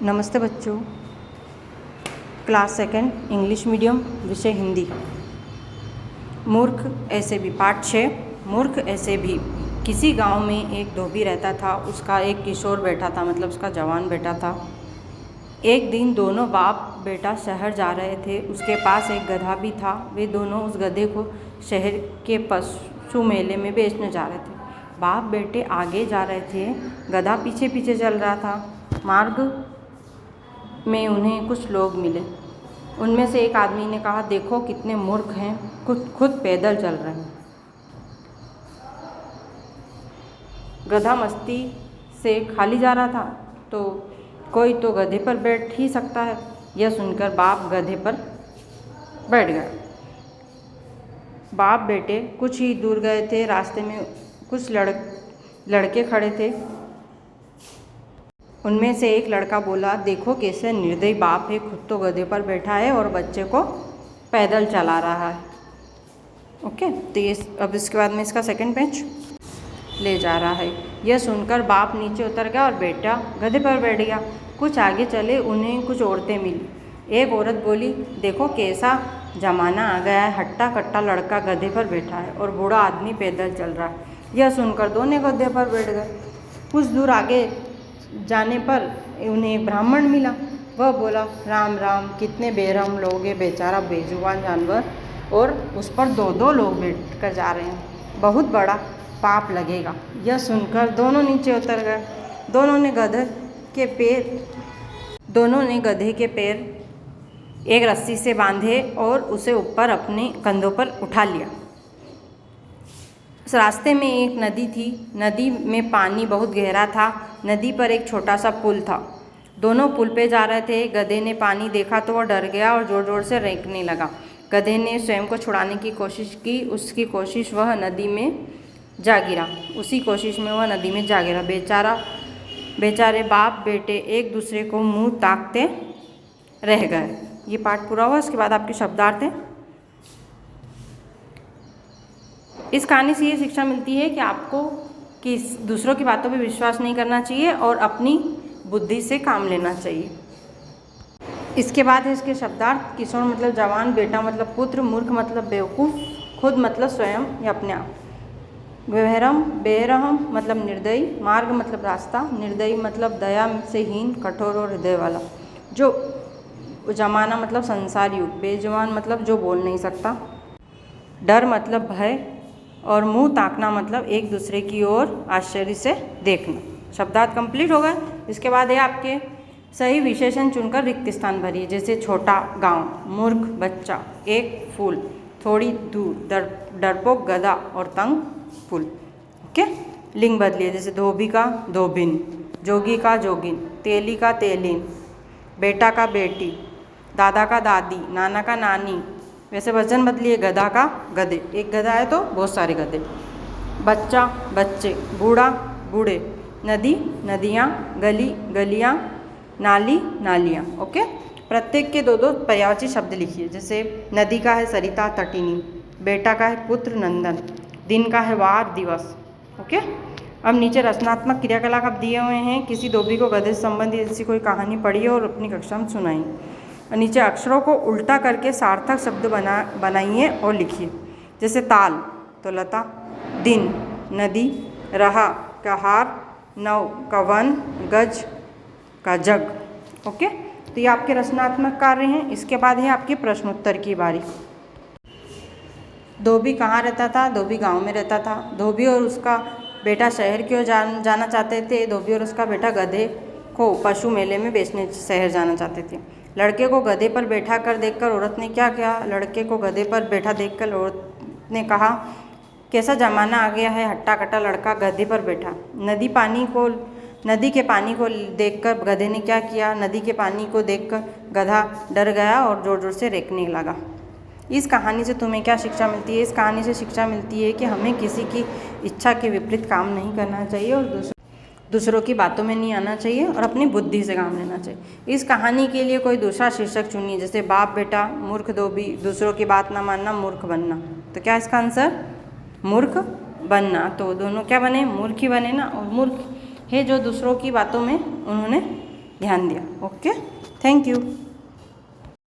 नमस्ते बच्चों। Class second English medium, विषय हिंदी। मूर्ख ऐसे भी, पाठ 6। मूर्ख ऐसे भी। किसी गांव में एक धोबी रहता था। उसका एक किशोर बेटा था, मतलब उसका जवान बेटा था। एक दिन दोनों बाप बेटा शहर जा रहे थे। उसके पास एक गधा भी था। वे दोनों उस गधे को शहर के पशु मेले में बेचने जा रहे थे। बाप बेटे आगे जा रहे थे, गधा पीछे पीछे चल रहा था। मार्ग में उन्हें कुछ लोग मिले। उनमें से एक आदमी ने कहा, देखो कितने मूर्ख हैं, खुद पैदल चल रहे हैं। गधा मस्ती से खाली जा रहा था, तो कोई तो गधे पर बैठ ही सकता है। यह सुनकर बाप गधे पर बैठ गए। बाप बेटे कुछ ही दूर गए थे। रास्ते में कुछ लड़के खड़े थे। उनमें से एक लड़का बोला, देखो कैसे निर्दयी बाप है, खुद तो गधे पर बैठा है और बच्चे को पैदल चला रहा है। ओके, तो ये अब इसके बाद में इसका सेकंड पेज ले जा रहा है। यह सुनकर बाप नीचे उतर गया और बेटा गधे पर बैठ गया। कुछ आगे चले, उन्हें कुछ औरतें मिली। एक औरत बोली, देखो कैसा जमाना आ गया है, हट्टा कट्टा लड़का गधे पर बैठा है और बूढ़ा आदमी पैदल चल रहा है। यह सुनकर दोनों गधे पर बैठ गए। कुछ दूर आगे जाने पर उन्हें एक ब्राह्मण मिला। वह बोला, राम राम, कितने बेरहम लोग हैं, बेचारा बेजुबान जानवर, और उस पर दो लोग बैठ कर जा रहे हैं, बहुत बड़ा पाप लगेगा। यह सुनकर दोनों नीचे उतर गए। दोनों ने गधे के पैर एक रस्सी से बांधे और उसे ऊपर अपने कंधों पर उठा लिया। उस रास्ते में एक नदी थी। नदी में पानी बहुत गहरा था। नदी पर एक छोटा सा पुल था। दोनों पुल पे जा रहे थे। गधे ने पानी देखा तो वह डर गया और ज़ोर ज़ोर से रेंकने लगा। गधे ने स्वयं को छुड़ाने की कोशिश की। उसकी कोशिश वह नदी में जा गिरा। बेचारे बाप बेटे एक दूसरे को मुंह ताकते रह गए। ये पाठ पूरा हुआ। इसके बाद आपके शब्दार्थ हैं। इस कहानी से ये शिक्षा मिलती है कि आपको दूसरों की बातों पे विश्वास नहीं करना चाहिए और अपनी बुद्धि से काम लेना चाहिए। इसके बाद है इसके शब्दार्थ। किशोर मतलब जवान, बेटा मतलब पुत्र, मूर्ख मतलब बेवकूफ़, खुद मतलब स्वयं या अपने आप, बेरहम मतलब निर्दयी, मार्ग मतलब रास्ता, निर्दयी मतलब दया से हीन, कठोर और हृदय वाला, जो जमाना मतलब संसार युग, बेजुबान मतलब जो बोल नहीं सकता, डर मतलब भय, और मुंह ताकना मतलब एक दूसरे की ओर आश्चर्य से देखना। शब्दार्थ कंप्लीट हो गए। इसके बाद है आपके सही विशेषण चुनकर रिक्त स्थान भरिए। जैसे छोटा गांव, मूर्ख बच्चा, एक फूल, थोड़ी दूर, डरपोक गधा और तंग फूल। ओके, लिंग बदलिए। जैसे धोबी का धोबिन, जोगी का जोगिन, तेली का तेलिन, बेटा का बेटी, दादा का दादी, नाना का नानी। वैसे वचन बदलिए। गधा का गधे, एक गधा है तो बहुत सारे गधे, बच्चा बच्चे, बूढ़ा बूढ़े, नदी नदियाँ, गली गलियाँ, नाली नालियाँ। ओके, प्रत्येक के दो पर्यायवाची शब्द लिखिए। जैसे नदी का है सरिता तटिनी, बेटा का है पुत्र नंदन, दिन का है वार दिवस। ओके, अब नीचे रचनात्मक क्रियाकलाप आप दिए हुए हैं। किसी धोबी को गधे से संबंधित ऐसी कोई कहानी पढ़िए और अपनी कक्षा में सुनाइए। नीचे अक्षरों को उल्टा करके सार्थक शब्द बनाइए और लिखिए। जैसे ताल तो लता, दिन नदी, रहा का हार, नव का वन, गज का जग। ओके, तो ये आपके रचनात्मक कार्य हैं। इसके बाद है आपके प्रश्नोत्तर की बारी। धोबी कहाँ रहता था? धोबी गांव में रहता था। धोबी और उसका बेटा शहर की ओर जाना चाहते थे। धोबी और उसका बेटा गधे को पशु मेले में बेचने शहर जाना चाहते थे। लड़के को गधे पर बैठा कर देखकर औरत ने क्या किया? लड़के को गधे पर बैठा देखकर औरत ने कहा, कैसा ज़माना आ गया है, हट्टा कट्टा लड़का गधे पर बैठा। नदी के पानी को देखकर गधे ने क्या किया? नदी के पानी को देखकर गधा डर गया और ज़ोर ज़ोर से रेंकने लगा। इस कहानी से तुम्हें क्या शिक्षा मिलती है? इस कहानी से शिक्षा मिलती है कि हमें किसी की इच्छा के विपरीत काम नहीं करना चाहिए और दूसरों की बातों में नहीं आना चाहिए और अपनी बुद्धि से काम लेना चाहिए। इस कहानी के लिए कोई दूसरा शीर्षक चुनिए। जैसे बाप बेटा, मूर्ख धोबी, दूसरों की बात ना मानना, मूर्ख बनना। तो क्या इसका आंसर? मूर्ख बनना। तो दोनों क्या बने? मूर्ख ही बने ना। और मूर्ख है जो दूसरों की बातों में उन्होंने ध्यान दिया। Okay, thank you.